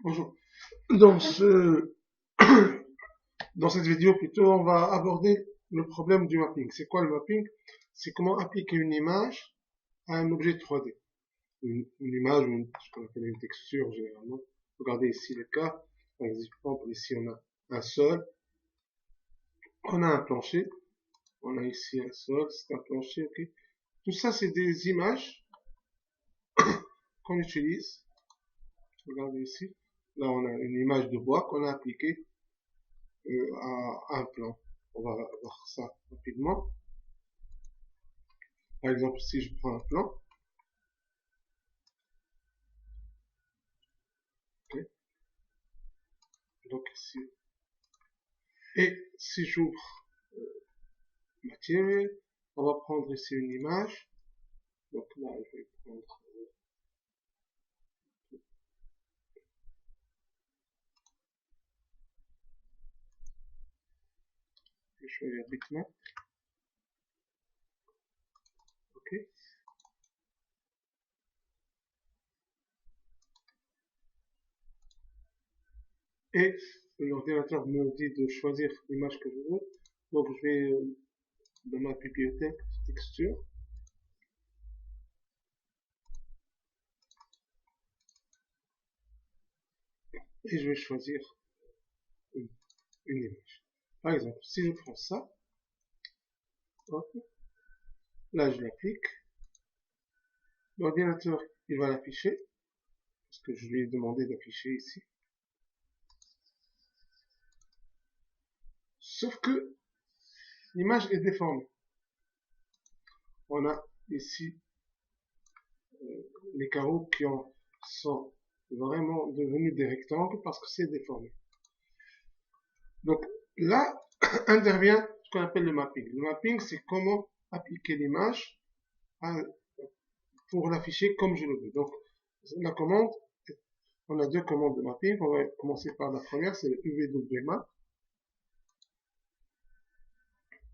Bonjour. Dans ce, dans cette vidéo, plutôt, on va aborder le problème du mapping. C'est quoi le mapping? C'est comment appliquer une image à un objet 3D. Une image, ce qu'on appelle une texture généralement. Regardez ici le cas. Par exemple, ici on a un sol, on a un plancher, on a ici un sol, c'est un plancher, ok. Tout ça, c'est des images qu'on utilise. Regardez ici. Là, on a une image de bois qu'on a appliquée à un plan. On va voir ça rapidement. Par exemple, si je prends un plan, okay, donc ici, et si j'ouvre Material, on va prendre ici une image. Donc là, je vais prendre, je vais choisir bitmap, ok. Et l'ordinateur me dit de choisir l'image que je veux. Donc je vais dans ma bibliothèque texture et je vais choisir une, une image. Par exemple, si je prends ça, hop, là je l'applique, l'ordinateur il va l'afficher, parce que je lui ai demandé d'afficher ici. Sauf que l'image est déformée. On a ici les carreaux qui sont vraiment devenus des rectangles parce que c'est déformé. Donc là intervient ce qu'on appelle le mapping. Le mapping, c'est comment appliquer l'image pour l'afficher comme je le veux. Donc la commande, on a deux commandes de mapping. On va commencer par la première, c'est le UVWMap.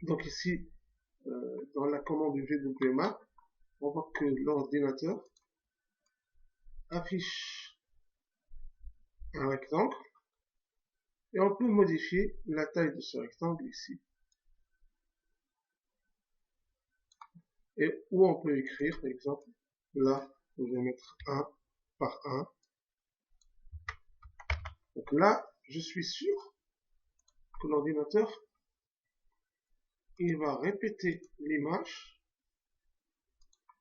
Donc ici, dans la commande UVWMap, on voit que l'ordinateur affiche un rectangle et on peut modifier la taille de ce rectangle ici. Et où on peut écrire, par exemple, là, je vais mettre 1 par 1. Donc là, je suis sûr que l'ordinateur, il va répéter l'image.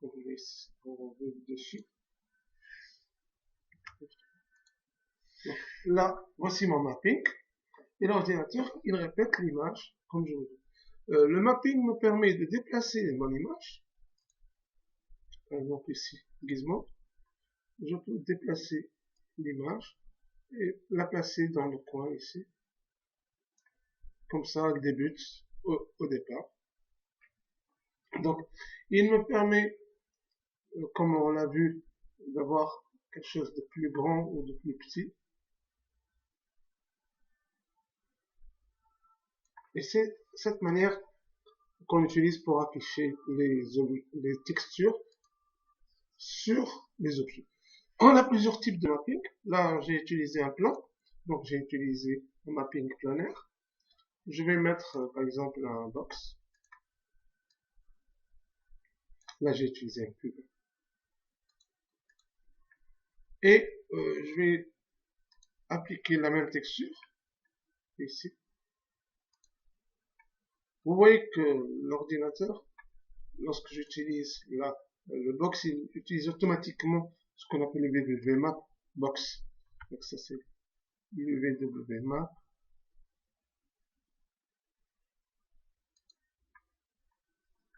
Donc je vais dessus. Donc là, voici mon mapping. Et l'ordinateur, il répète l'image comme je veux. Le mapping me permet de déplacer mon image. Par exemple ici, Gizmo. Je peux déplacer l'image et la placer dans le coin ici. Comme ça, elle débute au départ. Donc, il me permet, comme on l'a vu, d'avoir quelque chose de plus grand ou de plus petit. Et c'est cette manière qu'on utilise pour afficher les textures sur les objets. On a plusieurs types de mapping. Là, j'ai utilisé un plan. Donc, j'ai utilisé un mapping planaire. Je vais mettre, par exemple, un box. Là, j'ai utilisé un cube. Et je vais appliquer la même texture ici. Vous voyez que l'ordinateur, lorsque j'utilise là le box, il utilise automatiquement ce qu'on appelle le UVWMap box. Donc ça c'est UVWMap.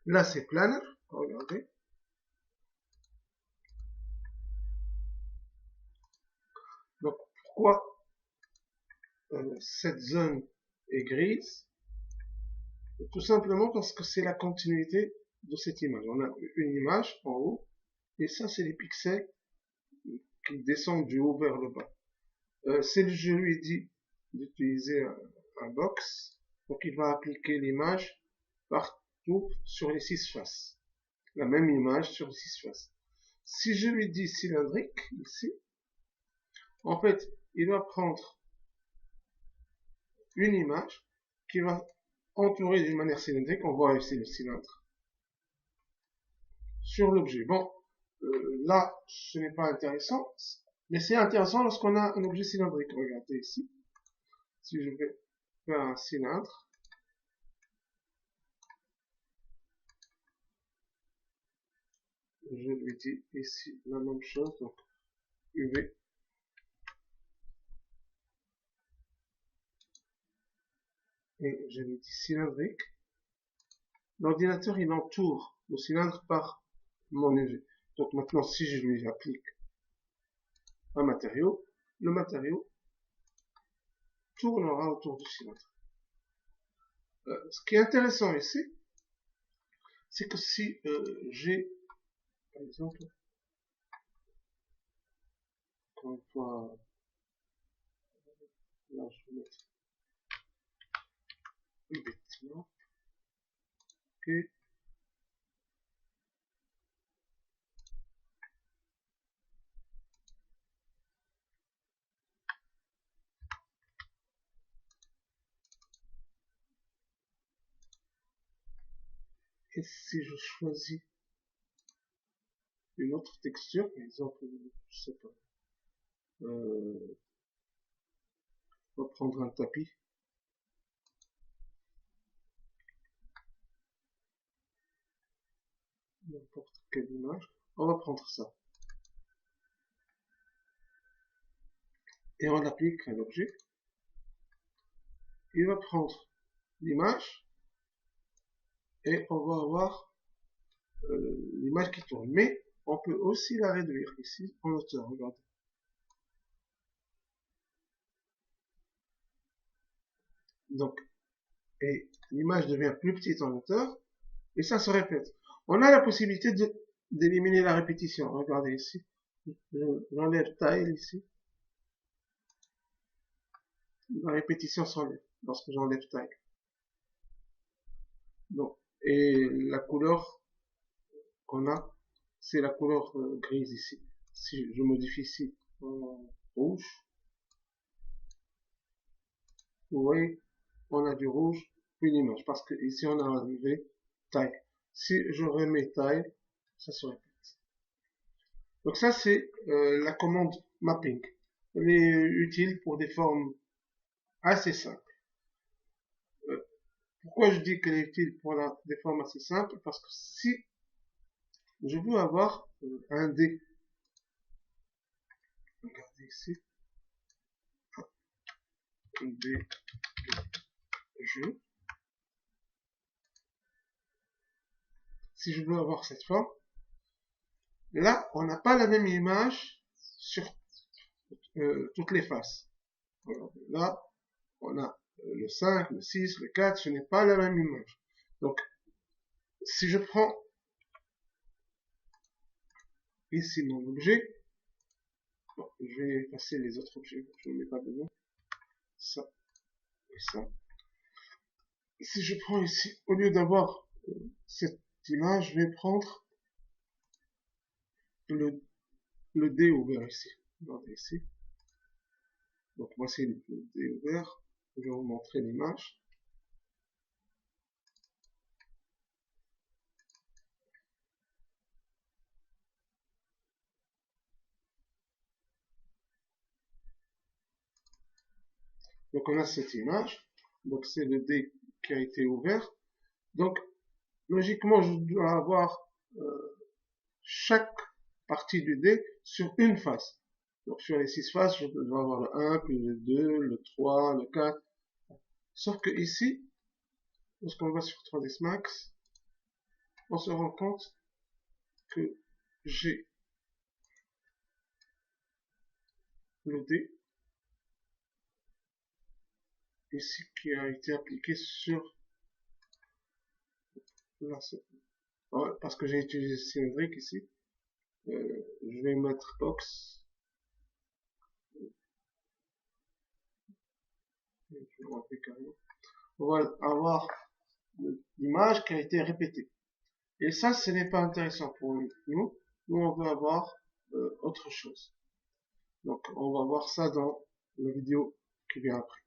Là c'est planer, regardez. Donc pourquoi cette zone est grise? Tout simplement parce que c'est la continuité de cette image. On a une image en haut, et ça c'est les pixels qui descendent du haut vers le bas. Si je lui dis d'utiliser un box, donc il va appliquer l'image partout sur les 6 faces. La même image sur les 6 faces. Si je lui dis cylindrique, ici, En fait, il va prendre une image qui va entourer d'une manière cylindrique. On voit ici le cylindre sur l'objet. Bon, là, ce n'est pas intéressant, mais c'est intéressant lorsqu'on a un objet cylindrique. Regardez ici. Si je vais faire un cylindre, je lui dis ici la même chose, donc UV. Et je lui dis cylindrique. L'ordinateur, il entoure le cylindre par mon UV. Donc maintenant, si je lui applique un matériau, le matériau tournera autour du cylindre. Ce qui est intéressant ici, c'est que si j'ai, par exemple, quand on voit, là je vais mettre une bitmap, ok, et si je choisis une autre texture, par exemple, je sais pas, on va prendre un tapis, n'importe quelle image, on va prendre ça, et on l'applique à l'objet, il va prendre l'image, et on va avoir l'image qui tourne. Mais on peut aussi la réduire ici en hauteur, regardez. Donc, et l'image devient plus petite en hauteur, et ça se répète. On a la possibilité d'éliminer la répétition. Regardez ici. J'enlève taille ici. La répétition s'enlève lorsque j'enlève taille. Donc, et la couleur qu'on a, c'est la couleur grise ici. Si je modifie ici en rouge, vous voyez, on a du rouge, une image, parce que ici on a enlevé taille. Si je remets taille, ça se répète. Donc ça c'est la commande mapping. Elle est utile pour des formes assez simples. Pourquoi je dis qu'elle est utile pour des formes assez simples? Parce que si je veux avoir un dé, regardez ici, un dé de jeu, si je veux avoir cette forme, là on n'a pas la même image sur toutes les faces. Là, on a le 5, le 6, le 4, ce n'est pas la même image. Donc, si je prends ici mon objet, bon, je vais effacer les autres objets, je ne mets pas dedans, ça et ça. Et si je prends ici, au lieu d'avoir cette image, je vais prendre le, le dé ouvert ici. Regardez ici. Donc, voici le dé ouvert. Je vais vous montrer l'image. Donc, on a cette image. Donc, c'est le dé qui a été ouvert. Donc, logiquement, je dois avoir chaque partie du dé sur une face. Donc sur les 6 faces, je dois avoir le 1, puis le 2, le 3, le 4. Sauf que ici, lorsqu'on va sur 3ds Max, on se rend compte que j'ai le dé ici qui a été appliqué sur la, parce que j'ai utilisé cylindrique ici. Je vais mettre box. On va avoir l'image qui a été répétée. Et ça, ce n'est pas intéressant pour nous. Nous, on veut avoir autre chose. Donc on va voir ça dans la vidéo qui vient après.